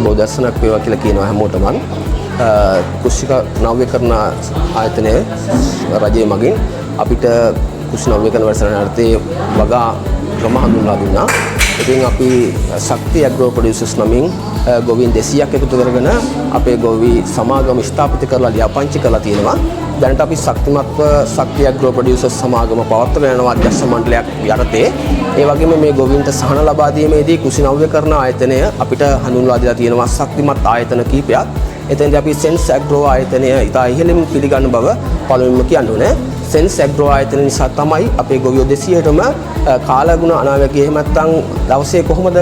සුබ දර්ශනක් වේවා කියලා කියනවා හැමෝටම. කුෂික නව්‍යකරණ ආයතනය රජයේ මගින් අපිට කුෂි නව්‍යකරණ වැඩසටහනට වගා ක්‍රම හඳුන්වා දුන්නා. ඉතින් අපි ශක්ති ඇග්‍රෝ ප්‍රොඩියුසර්ස් නමින් ගොවීන් 200ක් එකතු කරගෙන අපේ ගොවි සමාගම ස්ථාපිත කරලා ලියාපදිංචි කරලා තියෙනවා. දැනට අපි ශක්තිමත්ව ශක්ති ඇග්‍රෝ ප්‍රොඩියුසර්ස් සමාගම පවත්වාගෙන යනවා අධ්‍යක්ෂ මණ්ඩලයක් යටතේ. ඒ වගේම මේ ගොවීන්ට සහන ලබා දීමේදී කුෂි නව්‍යකරණ ආයතනය අපිට හඳුන්වා දීලා තියෙනවා ශක්තිමත් ආයතන කිහිපයක්. එතෙන්දී අපි සෙන්ස් ඇග්‍රෝ ආයතනය ඉතා ඉහළින් පිළිගන්න බව පළමුවෙන්ම කියන්න ඕනේ. සෙන්ස් ඇග්‍රෝ ආයතන නිසා තමයි අපේ ගොවියෝ 200ටම කාලගුණ අනාවැකි එහෙම නැත්නම් දවසේ කොහොමද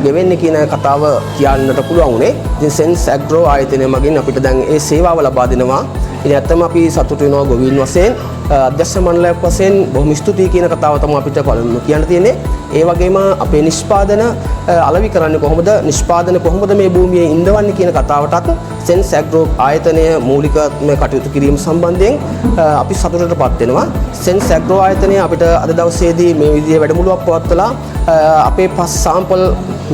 ගෙවෙන්නේ කියන කතාව කියන්නට පුළුවන් උනේ. ඉතින් සෙන්ස් ඇග්‍රෝ ආයතනය මගින් අපිට දැන් ඒ සේවාව ලබා දෙනවා. ඉතින් ඇත්තම අපි සතුටු වෙනවා ගොවීන් වශයෙන් අධ්‍යක්ෂ මණ්ඩලයක් වශයෙන් බොහොම ස්තුතියි කියන කතාව තමයි අපිට පළමුවෙන් කියන්න තියෙන්නේ. ඒ වගේම අපේ නිෂ්පාදන අලෙවි කරන්නේ කොහොමද, නිෂ්පාදන කොහොමද මේ භූමියේ ඉඳවන්නේ කියන කතාවටත් සෙන්ස් ඇග්‍රෝ ආයතනය මූලික මේ කටයුතු කිරීම සම්බන්ධයෙන් අපි සතුටටපත් වෙනවා. සෙන්ස් ඇග්‍රෝ ආයතනය අපිට අද දවසේදී මේ විදිහේ වැඩමුළුවක් පවත්වලා අපේ පස් සාම්පල්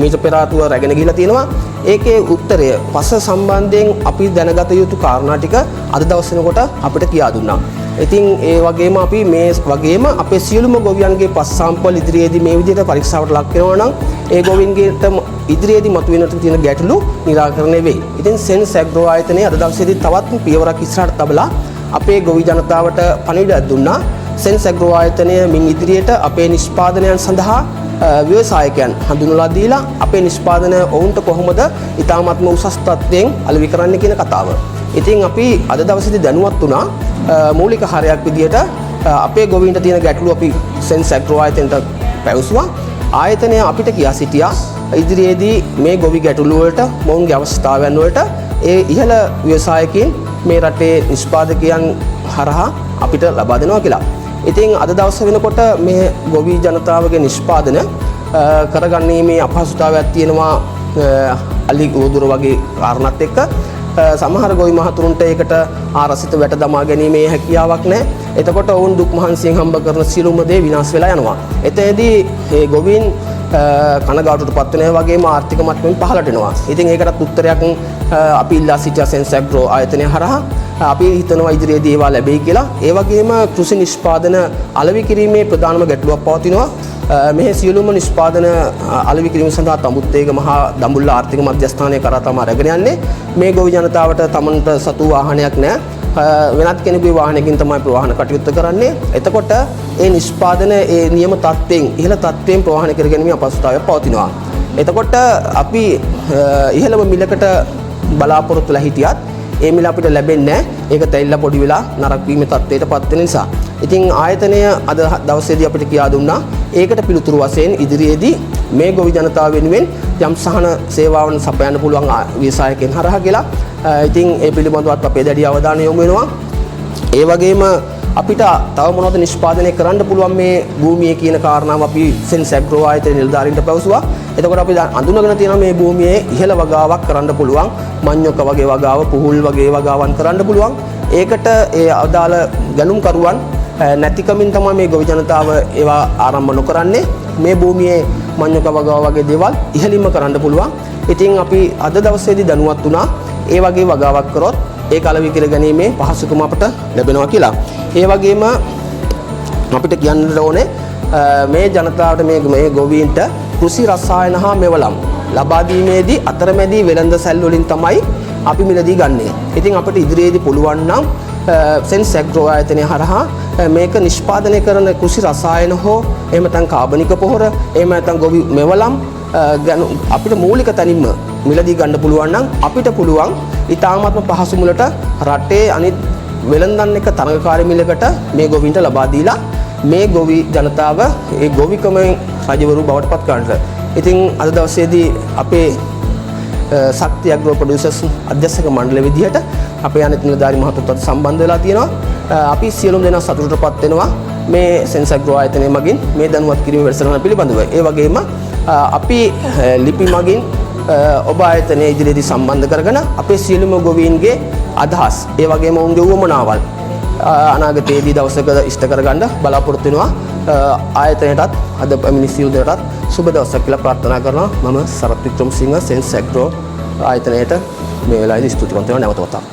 මීට පෙර ආතුව රැගෙන ගිහිලා තියෙනවා. ඒකේ උත්තරය පස සම්බන්ධයෙන් අපි දැනගත යුතු කාරණා ටික අද දවස් වෙනකොට අපිට කියා දුන්නා. ඉතින් ඒ වගේම අපි මේ වගේම අපේ සියලුම ගොවියන්ගේ පස් සාම්පල් ඉදිරියේදී මේ විදිහට පරීක්ෂාවට ලක් වෙනවා නම් ඒ ගොවීන්ගේට ඉදිරියේදී මතුවෙන තියෙන ගැටලු निराකරණය වෙයි. ඉතින් සෙන්ස් ඇග්‍රෝ ආයතනයේ අද දවසේදී තවත් පියවරක් ඉස්සරහට තබලා අපේ ගොවි ජනතාවට පණිවිඩයක් දුන්නා. සෙන්ස් ඇග්‍රෝ ආයතනය මින් ඉදිරියට අපේ නිෂ්පාදනයන් සඳහා ව්‍යවසායකයන් හඳුන්වලා දීලා අපේ නිෂ්පාදන ඔවුන්ට කොහොමද ඉතාමත්ම උසස් තත්ත්වයෙන් අලෙවි කරන්න කියන කතාව. ඉතින් අපි අද දවසේදී දැනුවත් වුණා මූලික හරයක් විදියට අපේ ගොවීන්ට තියෙන ගැටලු අපි සෙන්ස් ඇග්‍රෝ ආයතනයට පැවසුවා. ආයතනය අපිට කියා සිටියා ඉදිරියේදී මේ ගොවි ගැටලු වලට මොවුන්ගේ අවශ්‍යතාවයන් වලට ඒ ඉහළ ව්‍යවසායකින් මේ රටේ නිෂ්පාදකයන් හරහා අපිට ලබා දෙනවා කියලා. ඉතින් අද දවස් වෙනකොට මේ ගොවි ජනතාවගේ නිෂ්පාදන කරගන්නීමේ අපහසුතාවයක් තියෙනවා අලි ගෝදුර වගේ කාරණාත් එක්ක. සමහර ගොවි මහතුරුන්ට ඒකට ආරසිත වැට දමා ගැනීමේ හැකියාවක් නැහැ. එතකොට ඔවුන් දුක් මහන්සියෙන් හම්බ කරන සියලුම දේ විනාශ වෙලා යනවා. එතෙන්දී මේ ගොවීන් කනගාටුවටපත් වෙනවා වගේම ආර්ථික මට්ටමින් පහළට එනවා. ඉතින් ඒකටත් උත්තරයක් අපි ඉල්ලා සිටියා සෙන්ස් ඇග්‍රෝ ආයතනය හරහා අපි හිතනවා ඉදිරියේදී ඒවා ලැබෙයි කියලා. ඒ වගේම කෘෂි නිෂ්පාදන අලෙවි කිරීමේ ප්‍රධානම ගැටලුවක් පවතිනවා. මේ සියලුම නිෂ්පාදන අලෙවි කිරීම සඳහා තඹුත්තේගම මහා දඹුල්ල ආර්ථික මධ්‍යස්ථානය කරා තමයි අරගෙන යන්නේ. මේ ගොවි ජනතාවට තමන්ට සතු වාහනයක් නැහැ. වෙනත් කෙනෙකුගේ වාහනයකින් තමයි ප්‍රවාහන කටයුත්ත කරන්නේ. එතකොට ඒ නිෂ්පාදන ඒ නියම තත්ත්වයෙන් ඉහළ තත්ත්වයෙන් ප්‍රවාහන කරගැනීමේ අපහසුතාවයක් පවතිනවා. එතකොට අපි ඉහළම මිලකට බලාපොරොත්තු වෙලා හිටියත් ඒ මිල අපිට ලැබෙන්නේ නැහැ. ඒක තැයිලා පොඩි වෙලා නරක වීමේ තත්ත්වයටපත් වෙන නිසා. ඉතින් ආයතනය අද දවසේදී අපිට කියා දුන්නා ඒකට පිළිතුරු වශයෙන් ඉදිරියේදී මේ ගොවි ජනතාව වෙනුවෙන් යම් සහන සේවාවන් සපයන්න පුළුවන් ව්‍යවසායකයන් හරහා කියලා. ඉතින් ඒ පිළිබඳවත් අපේ දැඩි අවධානය යොමු වෙනවා. ඒ වගේම අපිට තව මොනවද නිෂ්පාදනය කරන්න පුළුවන් මේ භූමියේ කියන කාරණාව අපි සෙන්ස් ඇග්‍රෝ ආයතනයේ නිලධාරීන්ට පැවසුවා. එතකොට අපි අඳුනගෙන තියෙනවා මේ භූමියේ ඉහළ වගාවක් කරන්න පුළුවන්. මඤ්ඤොක වගේ වගාව, පුහුල් වගේ වගාවන් කරන්න පුළුවන්. ඒකට ඒ අදාළ ගැනුම්කරුවන් නැතිකමින් තමයි මේ ගොවි ජනතාව ඒවා ආරම්භ නොකරන්නේ. මේ භූමියේ මඤ්ඤොක වගාව වගේ දේවල් ඉහළින්ම කරන්න පුළුවන්. ඉතින් අපි අද දවසේදී දැනුවත් වුණා ඒ වගේ වගාවක් කරොත් ඒක අලෙවි කර ගැනීමේ පහසුකම අපට ලැබෙනවා කියලා. ඒ වගේම අපිට කියන්න ඕනේ මේ ජනතාවට මේ ගොවීන්ට කෘෂි රසායන හා මෙවලම් ලබා දීමේදී අතරමැදි වෙළඳ සැල් වලින් තමයි අපි මිලදී ගන්නෙ. ඉතින් අපිට ඉදිරියේදී පුළුවන් නම් සෙන්ස් ඇග්‍රෝ ආයතනය හරහා මේක නිෂ්පාදනය කරන කෘෂි රසායන හෝ එහෙම නැත්නම් කාබනික පොහොර එහෙම නැත්නම් ගොවි මෙවලම් අපිට මූලික තැනින්ම මිලදී ගන්න පුළුවන් නම් අපිට පුළුවන් ඉතාමත්ම පහසු මුලට රටේ අනිත් වෙළඳන් එක තරඟකාරී මිලකට මේ ගොවීන්ට ලබා දීලා මේ ගොවි ජනතාව ඒ ගොවිකමෙන් රජවරු බවට පත් කරන්නට. ඉතින් අද දවසේදී අපේ ශක්ති ඇග්‍රෝ ප්‍රොඩියුසර්ස් අධ්‍යක්ෂක මණ්ඩලය විදිහට අපේ අනිත් නිලධාරී මහතුරුත් සම්බන්ධ වෙලා තියෙනවා. අපි සියලුම දෙනා සතුටටපත් වෙනවා මේ සෙන්ස් ඇග්‍රෝ ආයතනය මගින් මේ දැනුවත් කිරීම වැඩසටහන පිළිබඳව. ඒ වගේම අපි ලිපි මගින් ඔබ ආයතනයේ ඉදිරියේදී සම්බන්ධ කරගෙන අපේ සියලුම ගොවීන්ගේ අදහස් ඒ වගේම ඔවුන්ගේ උවමනාවල් අනාගතයේදී දවසක ඉෂ්ට කරගන්න බලාපොරොත්තු වෙනවා. ආයතනයටත් අද පැමිණි සියලු දෙනාටත් සුබ දවසක් කියලා ප්‍රාර්ථනා කරනවා. මම සරත් වික්‍රමසිංහ සෙන්ස් ඇග්‍රෝ ආයතනයේට මේ වෙලාවේදී ස්තුතිවන්ත වෙනවා නැවත වතාවක්.